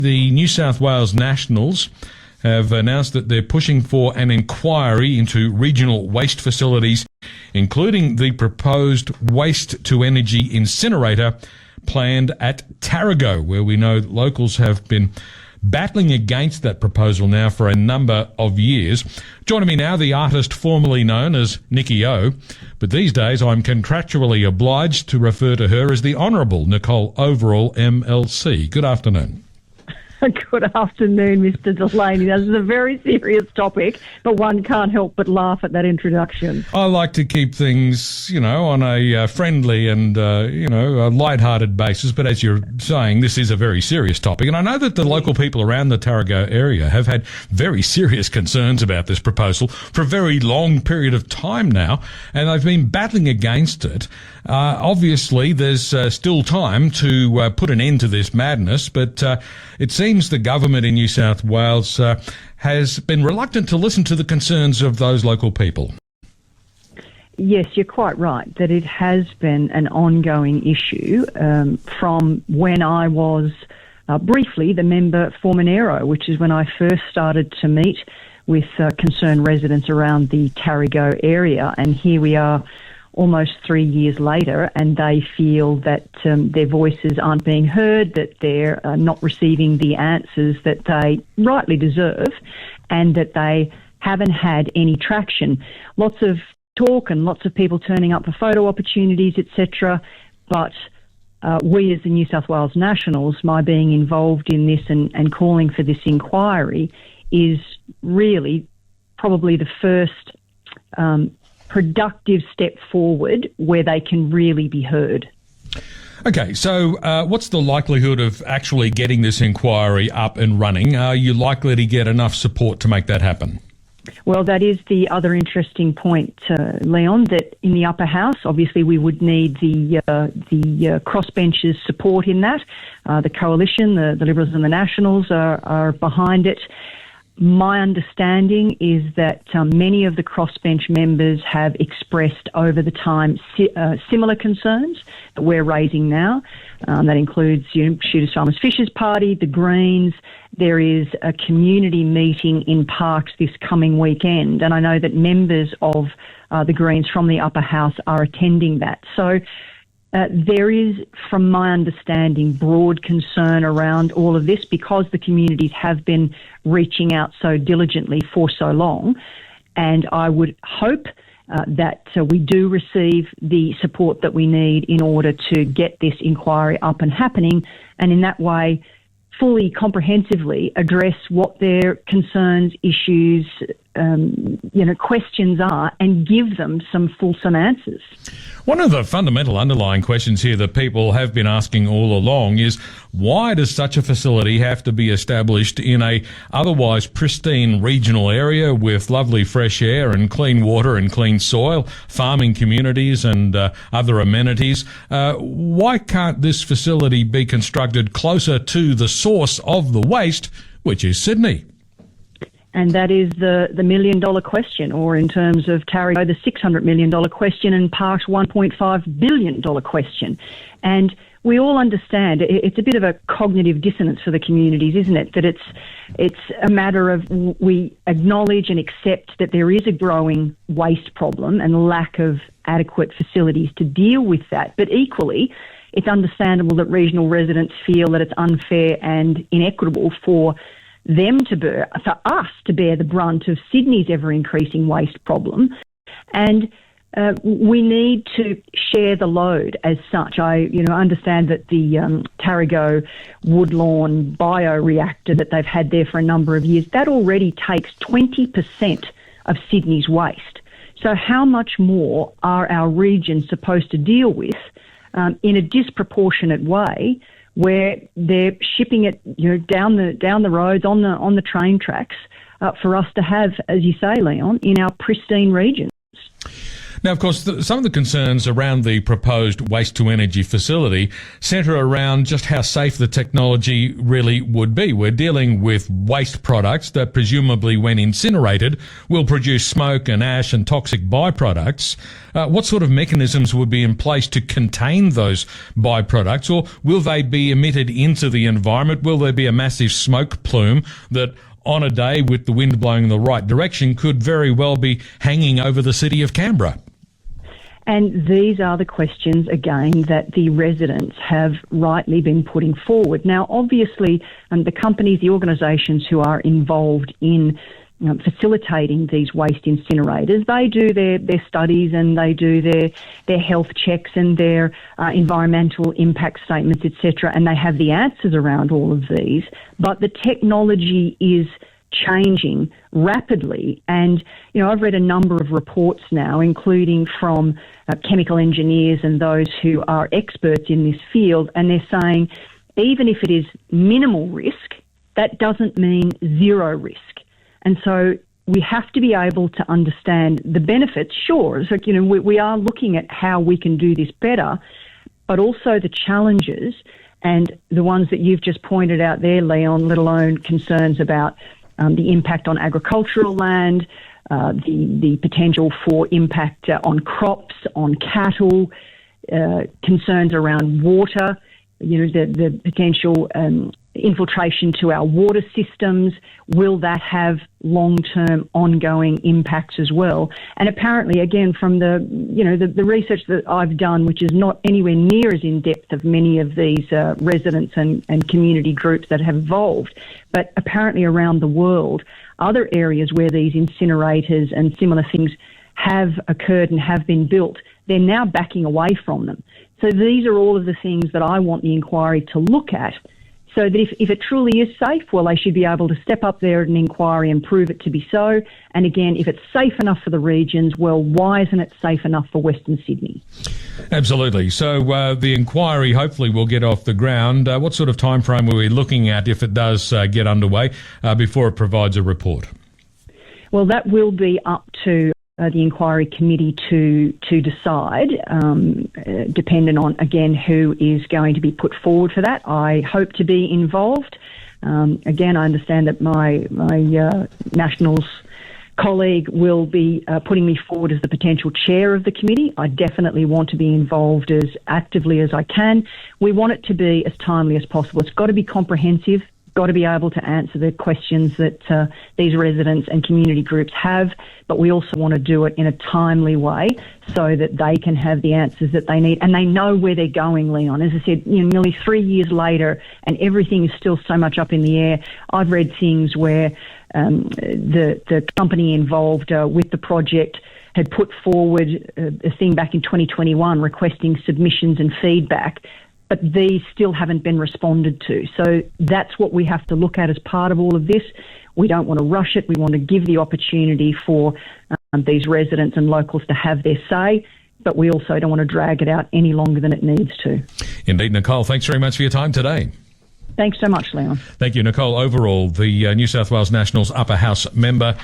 The New South Wales Nationals have announced that they're pushing for an inquiry into regional waste facilities, including the proposed waste-to-energy incinerator planned at Tarago, where we know locals have been battling against that proposal now for a number of years. Joining me now, the artist formerly known as Nikki O, but these days I'm contractually obliged to refer to her as the Honourable Nicole Overall MLC. Good afternoon. Good afternoon, Mr. Delaney. This is a very serious topic, but one can't help but laugh at that introduction. I like to keep things, on a friendly and, a light-hearted basis, but as you're saying, this is a very serious topic. And I know that the local people around the Tarago area have had very serious concerns about this proposal for a very long period of time now, and they've been battling against it. Obviously, there's still time to put an end to this madness, but it seems the government in New South Wales has been reluctant to listen to the concerns of those local people. Yes, you're quite right that it has been an ongoing issue from when I was briefly the member for Monero, which is when I first started to meet with concerned residents around the Tarago area, and here we are almost 3 years later, and they feel that their voices aren't being heard, that they're not receiving the answers that they rightly deserve, and that they haven't had any traction. Lots of talk and lots of people turning up for photo opportunities, etc., but we as the New South Wales Nationals, my being involved in this and calling for this inquiry is really probably the first productive step forward where they can really be heard. Okay, so what's the likelihood of actually getting this inquiry up and running? Are you likely to get benugh support to make that happen? Well, that is the other interesting point, Leon, that in the upper house, obviously we would need the crossbenchers' support in that. The coalition, the Liberals and the Nationals are behind it. My understanding is that many of the crossbench members have expressed over the time similar concerns that we're raising now. That includes Shooters Farmers Fishers Party, the Greens. There is a community meeting in Parkes this coming weekend, and I know that members of the Greens from the upper house are attending that. So there is, from my understanding, broad concern around all of this because the communities have been reaching out so diligently for so long. And I would hope that we do receive the support that we need in order to get this inquiry up and happening, and in that way fully comprehensively address what their concerns, issues, questions are, and give them some fulsome answers. One of the fundamental underlying questions here that people have been asking all along is, why does such a facility have to be established in a otherwise pristine regional area with lovely fresh air and clean water and clean soil, farming communities and other amenities? Why can't this facility be constructed closer to the source of the waste, which is Sydney? And that is the $1 million question, or in terms of Tarago, the $600 million question, and Parkes' $1.5 billion question. And we all understand it's a bit of a cognitive dissonance for the communities, isn't it? That it's a matter of we acknowledge and accept that there is a growing waste problem and lack of adequate facilities to deal with that. But equally, it's understandable that regional residents feel that it's unfair and inequitable for us to bear the brunt of Sydney's ever-increasing waste problem. And we need to share the load as such. I understand that the Tarago Woodlawn bioreactor that they've had there for a number of years, that already takes 20% of Sydney's waste. So how much more are our regions supposed to deal with in a disproportionate way, where they're shipping it, down the roads on the train tracks for us to have, as you say, Leon, in our pristine regions? Now, of course, some of the concerns around the proposed waste-to-energy facility centre around just how safe the technology really would be. We're dealing with waste products that presumably, when incinerated, will produce smoke and ash and toxic byproducts. What sort of mechanisms would be in place to contain those byproducts, or will they be emitted into the environment? Will there be a massive smoke plume that on a day with the wind blowing in the right direction could very well be hanging over the city of Canberra? And these are the questions, again, that the residents have rightly been putting forward. Now, obviously, the companies, the organisations who are involved in facilitating these waste incinerators, they do their studies and they do their health checks and their environmental impact statements, etc., and they have the answers around all of these. But the technology is changing rapidly, and I've read a number of reports now, including from chemical engineers and those who are experts in this field, and they're saying even if it is minimal risk, that doesn't mean zero risk. And so we have to be able to understand the benefits. Sure, so, we are looking at how we can do this better, but also the challenges and the ones that you've just pointed out there, Leon, let alone concerns about the impact on agricultural land, the potential for impact on crops, on cattle, concerns around water, the potential infiltration to our water systems. Will that have long-term ongoing impacts as well? And apparently, again, from the research that I've done, which is not anywhere near as in-depth of many of these residents and community groups that have evolved, but apparently around the world, other areas where these incinerators and similar things have occurred and have been built, they're now backing away from them. So these are all of the things that I want the inquiry to look at, so that if it truly is safe, well, they should be able to step up there at an inquiry and prove it to be so. And again, if it's safe enough for the regions, well, why isn't it safe enough for Western Sydney? Absolutely. So the inquiry hopefully will get off the ground. What sort of time frame are we looking at if it does get underway before it provides a report? Well, that will be up to the inquiry committee to decide, dependent on, again, who is going to be put forward for that. I hope to be involved. Again, I understand that my Nationals colleague will be putting me forward as the potential chair of the committee. I definitely want to be involved as actively as I can. We want it to be as timely as possible. It's got to be comprehensive. Got to be able to answer the questions that these residents and community groups have, but we also want to do it in a timely way so that they can have the answers that they need and they know where they're going, Leon. As I said, nearly 3 years later and everything is still so much up in the air. I've read things where the company involved with the project had put forward a thing back in 2021 requesting submissions and feedback, but these still haven't been responded to. So that's what we have to look at as part of all of this. We don't want to rush it. We want to give the opportunity for these residents and locals to have their say, but we also don't want to drag it out any longer than it needs to. Indeed, Nicole, thanks very much for your time today. Thanks so much, Leon. Thank you, Nicole Overall, the New South Wales Nationals Upper House member.